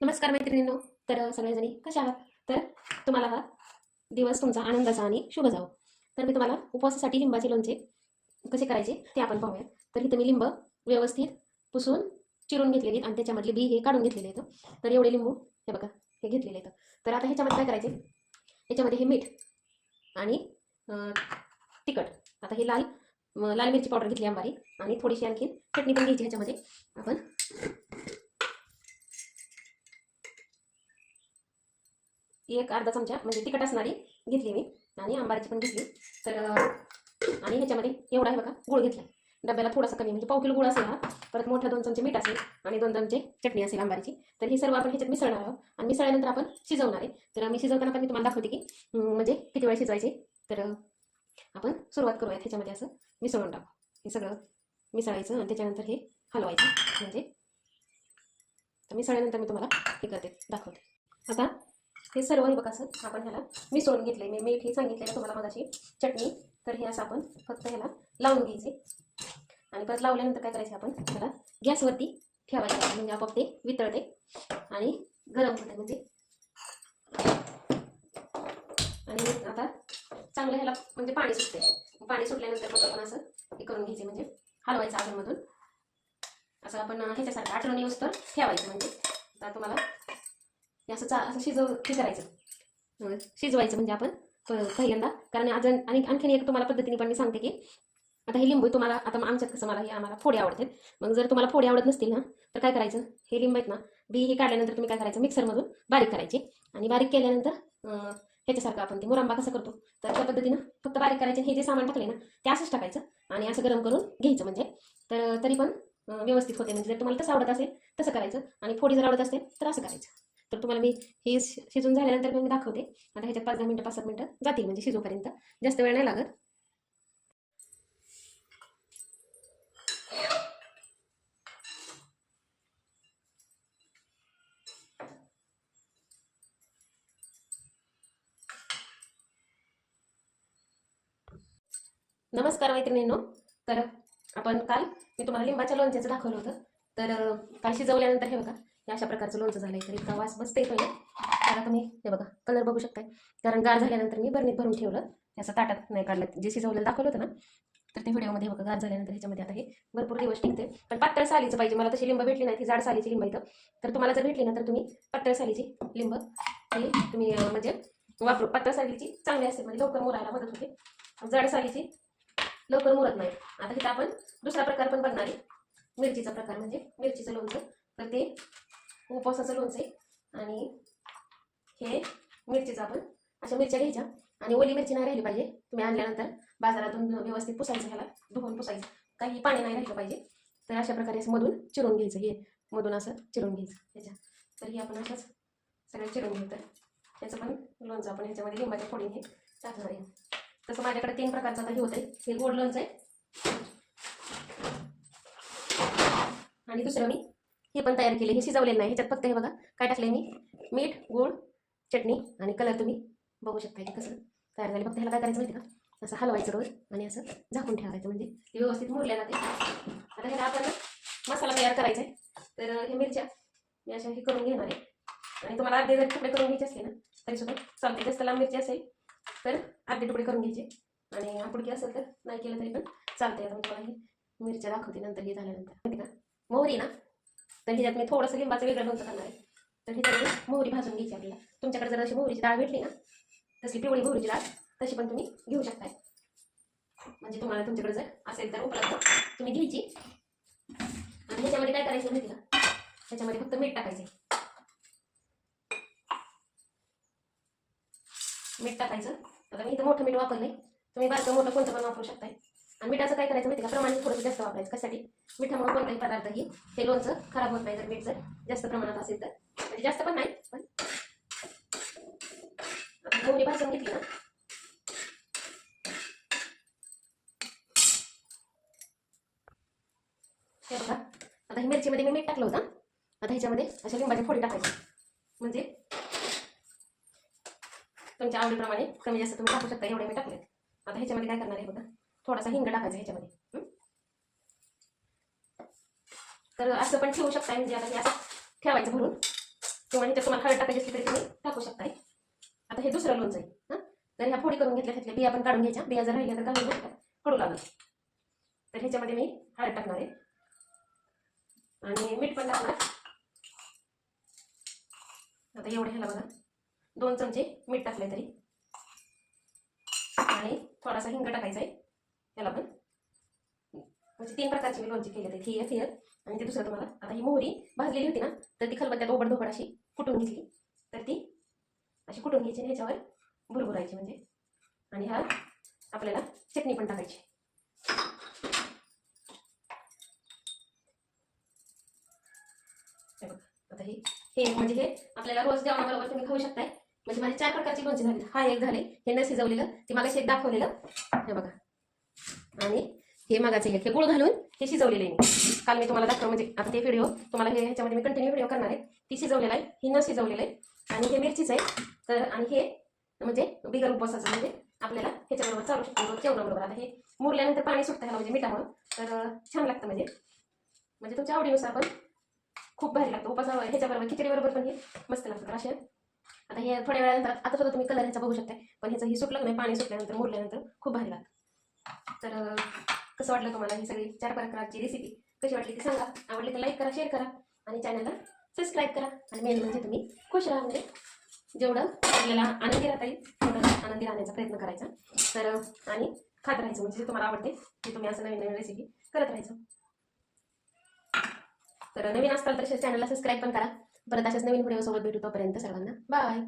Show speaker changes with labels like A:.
A: नमस्कार मैत्रिणींनो. तर सगळेजणी कशा आहात? तर तुम्हाला हा दिवस तुमचा आनंदाचा आणि शुभ जावो. तर मी तुम्हाला उपवासासाठी लिंबाचे लोणचे कसे करायचे ते आपण पाहूया. तर इथं मी लिंब व्यवस्थित पुसून चिरून घेतलेले आहेत आणि त्याच्यामधले बी हे काढून घेतलेले आहेत. तर एवढे लिंबू हे बघा हे घेतलेले आहेत. तर आता ह्याच्यामध्ये काय करायचे, ह्याच्यामध्ये हे मीठ आणि तिखट. आता हे लाल मिरची पावडर घेतली अंबारी आणि थोडीशी आणखी चटणी पण घ्यायची ह्याच्यामध्ये. आपण एक अर्धा चमचा म्हणजे तिखट असणारी घेतली मी आणि अंबारीची पण घेतली. तर आणि ह्याच्यामध्ये एवढा आहे बघा गुळ घेतला. डब्याला थोडासा कमी म्हणजे पाव किलो गुळ असेल हा. परत मोठा 2 चमचे मीठ असेल आणि 2 चमचे चटणी असेल अंबारीची. तर हे सर्व आपण ह्याच्यात मिसळणार आहोत आणि मिसळल्यानंतर आपण शिजवणार आहे. तर मी शिजवताना पण मी तुम्हाला दाखवते की म्हणजे किती वेळ शिजवायचे. तर आपण सुरुवात करूयात. ह्याच्यामध्ये असं मिसळून टाकू. हे सगळं मिसळायचं आणि त्याच्यानंतर हे हलवायचं. म्हणजे मिसळल्यानंतर मी तुम्हाला हे करते दाखवते. आता हे सर्व हे बघा असं आपण ह्याला मिसळून घेतले. मी मीठ हे सांगितलेलं तुम्हाला मगाशी, चटणी. तर हे असं आपण फक्त ह्याला लावून घ्यायचे आणि परत लावल्यानंतर काय करायचं, आपण ह्याला गॅसवरती ठेवायचं म्हणजे आपोआप ते वितळते आणि गरम होते म्हणजे. आणि आता चांगलं ह्याला म्हणजे पाणी सुटते. पाणी सुटल्यानंतर मग आपण असं हे करून घ्यायचे म्हणजे हलवायचं अजूनमधून. असं आपण ह्याच्यासारखं आठवण येऊस तर ठेवायचं. म्हणजे आता तुम्हाला हे असं हे करायचं, शिजवायचं म्हणजे आपण पहिल्यांदा. कारण आणि आणखीन एक तुम्हाला पद्धतीने पण मी सांगते की आता हे लिंबू तुम्हाला, आता आमच्यात कसं आम्हाला फोडी आवडतात. मग जर तुम्हाला फोडी आवडत नसतील ना तर काय करायचं, हे लिंब आहेत ना, बी हे काढल्यानंतर तुम्ही काय करायचं, मिक्सरमधून बारीक करायचे आणि बारीक केल्यानंतर ह्याच्यासारखं आपण ते मुरंबा कसा करतो तर त्या पद्धतीनं फक्त बारीक करायचे. हे जे सामान टाकले ना ते असंच टाकायचं आणि असं गरम करून घ्यायचं म्हणजे. तर तरी पण व्यवस्थित होते. म्हणजे जर तुम्हाला तसं आवडत असेल तसं करायचं आणि फोडी जर आवडत असेल तर असं करायचं. तर तुम्हाला मी हे शिजून झाल्यानंतर मी दाखवते. आता ह्याच्यात 5-10 मिनटं 5-7 मिनटं जातील म्हणजे शिजूपर्यंत, जास्त वेळ नाही लागत. नमस्कार मैत्रिणींनो. तर आपण काल मी तुम्हाला लिंबाच्या लोणच्याचं दाखवलं होतं. तर काल शिजवल्यानंतर हे बघा हे अशा प्रकारचं लोणचं झालंय. तर इतका वास मस्त येतोय. तर तुम्ही हे बघा कलर बघू शकताय. कारण गार झाल्यानंतर मी बरणीत भरून ठेवलं, असं ताटात नाही काढलं. जे शिजवलेलं दाखवलं होतं ना तर ते व्हिडिओमध्ये बघा गार झाल्यानंतर ह्याच्यामध्ये आता हे भरपूर दिवस टिकते. पण पातळ सालीचं पाहिजे. मला तशी लिंब भेटली नाही, ती जाड सालीची लिंब इथं. तर तुम्हाला जर भेटली ना तर तुम्ही पातळ सालीची लिंब ही तुम्ही म्हणजे वापरू. पातळ सालीची चांगली असते म्हणजे लवकर मुरायला मदत होते. जाड सालीची लवकर मुरत नाही. आता इथं आपण दुसरा प्रकार पण बघणार आहे, मिरचीचा प्रकार म्हणजे मिरचीचं लोणचं. तर ते उपवासाचं लोणचं आहे आणि हे मिरचीचं आपण अशा मिरच्या घ्यायच्या आणि ओली मिरची नाही राहिली पाहिजे. तुम्ही आणल्यानंतर बाजारातून व्यवस्थित पुसायचं, ह्याला धुवून पुसायचं, काही पाणी नाही राहिलं पाहिजे. तर अशा प्रकारे असं मधून चिरून घ्यायचं. हे मधून असं चिरून घ्यायचं ह्याच्या. तर हे आपण असंच सगळं चिरून घेऊ. तर त्याचं पण लोणचं आपण ह्याच्यामध्ये लिंबाच्या फोडीने टाकणार आहे. तसं माझ्याकडे 3 प्रकारचं आता हे होतं. हे गोड लोणचं आहे आणि दुसरं मी हे पण तयार केले. हे शिजवलेलं नाही, ह्याच्यात फक्त हे बघा काय टाकले मी, मीठ, गूळ, चटणी आणि कलर तुम्ही बघू शकता की कसं तयार झाले. फक्त ह्याला काय करायचं माहिती का, असं हलवायचं रोज आणि असं झाकून ठेवायचं म्हणजे ते व्यवस्थित मुरल्या जाते. आता ह्याला आपण मसाला तयार करायचा आहे. तर हे मिरच्या मी अशा हे करून घेणार आहे आणि तुम्हाला अर्धे जर तुकडे करून घ्यायचे असले ना तरी सुद्धा चालते. जास्त लांब मिरची असेल तर अर्धे तुकडे करून घ्यायचे आणि आपुडकी असेल तर नाही केलं तरी पण चालते. आता मी तुम्हाला हे मिरच्या दाखवते नंतर. हे झाल्यानंतर माहिती का मोहरी ना, तर ह्याच्यात मी थोडंसं लिंबाचं वेगळं लोणचं करणार आहे. तर ह्याच्यामध्ये मोहरी भाजून घ्यायची आपल्याला. तुमच्याकडे जर अशी मोहरीची डाळ भेटली ना, तशी पिवळी मोहरीची डाळ तशी पण तुम्ही घेऊ शकताय. म्हणजे तुम्हाला तुमच्याकडे जर असेल तर उपलब्ध तुम्ही घ्यायची. आणि ह्याच्यामध्ये काय करायचं माहिती का, ह्याच्यामध्ये फक्त मीठ टाकायचं. मीठ टाकायचं. आता मी इथं मोठं मीठ वापरलंय, तुम्ही बारकं मोठं कोणतं पण वापरू शकताय. आणि मिठाचं काय करायचं माहिती का, प्रमाण थोडंसं जास्त वापरायचं. कशासाठी, मिठामुळे कोणताही पदार्थ हे लोणचं खराब होत नाही जर मीठ जर जास्त प्रमाणात असेल तर. म्हणजे जास्त पण नाही, पण मोहरी भाजून घेतली ना, हे बघा आता ही मिरचीमध्ये मी मीठ टाकलं होतं. आता ह्याच्यामध्ये अशा लिंबाची फोडी टाकायची. म्हणजे तुमच्या आवडीप्रमाणे कमी जास्त तुम्ही टाकू शकता. एवढे मी टाकले. आता ह्याच्यामध्ये काय करणार आहे बघा, थोडासा हिंग टाकायचा ह्याच्यामध्ये. तर असं पण ठेवू शकता म्हणजे आता हे असं ठेवायचं भरून किंवा ह्याच्यात तुम्हाला हळद टाकायची असली तरी तुम्ही टाकू शकताय. आता हे दुसरं लोणचं आहे. हां, तर ह्या फोडी करून घेतल्या, त्यातल्या बिया पण काढून घ्यायच्या. बिया जर राहिल्या तर काढून घ्यायच्या, कडू लागत. तर ह्याच्यामध्ये मी हळद टाकणार आहे आणि मीठ पण टाकणार. आता एवढं ह्याला बघा 2 चमचे मीठ टाकले तरी, आणि थोडासा हिंग टाकायचा आहे ह्याला पण. म्हणजे 3 प्रकारची मी लोणची केली आहेत. ही एक, आणि ते दुसरं तुम्हाला. आता ही मोहरी भाजलेली होती ना, तर ती खलबत्त्यात ओबड-धोबड अशी कुटून घेतली. तर ती अशी कुटून घ्यायची आणि ह्याच्यावर भुरभुरायची म्हणजे. आणि ह्या आपल्याला चटणी पण टाकायची. आता हे म्हणजे हे आपल्याला रोज जेवणाबरोबर तुम्ही खाऊ शकताय. म्हणजे माझे 4 प्रकारची लोणची झाली. हा एक झाले, हे न शिजवलेलं, ते मागाशी एक दाखवलेलं, हे बघा. आणि हे मागाचे हे गुळ घालून हे शिजवलेलं आहे मी. काल मी तुम्हाला दाखवलं, म्हणजे आता ते व्हिडिओ तुम्हाला हे ह्याच्यामध्ये मी कंटिन्यू व्हिडिओ करणार आहे. ती शिजवलेलं आहे, ही न शिजवलेलं आहे, आणि हे मिरचीच आहे. तर आणि हे म्हणजे बिगर उपवासाचं, म्हणजे आपल्याला ह्याच्याबरोबर चालू शकतो जेवणाबरोबर. आता हे मुरल्यानंतर पाणी सुटतं ह्याला म्हणजे मिठामुळं, तर छान लागतं. म्हणजे तुमच्या आवडीनुसार पण खूप भारी लागतं. उपास ह्याच्याबरोबर खिचडीबरोबर पण हे मस्त लागतं. तर असे आता हे थोड्या वेळानंतर आता सुद्धा तुम्ही कलर ह्याचा बघू शकता. पण ह्याचं ही सुटलं नाही, पाणी सुटल्यानंतर मुरल्यानंतर खूप भारी लागतं. तर कसं वाटलं तुम्हाला ही सगळी 4 प्रकारची रेसिपी कशी वाटली ती सांगा. आवडली तर लाईक करा, शेअर करा, आणि चॅनलला सबस्क्राईब करा. आणि मेन म्हणजे तुम्ही खुश राहा. म्हणजे जेवढं आपल्याला आनंदी राहता येईल तेवढं आनंदी राहण्याचा प्रयत्न करायचा. तर आणि खात राहायचं, म्हणजे जे तुम्हाला आवडते ते तुम्ही असं नवीन नवीन रेसिपी करत राहायचं. तर नवीन असताल तर चॅनलला सबस्क्राईब पण करा. परत अशाच नवीन व्हिडिओ सोबत भेटू. तोपर्यंत सर्वांना बाय.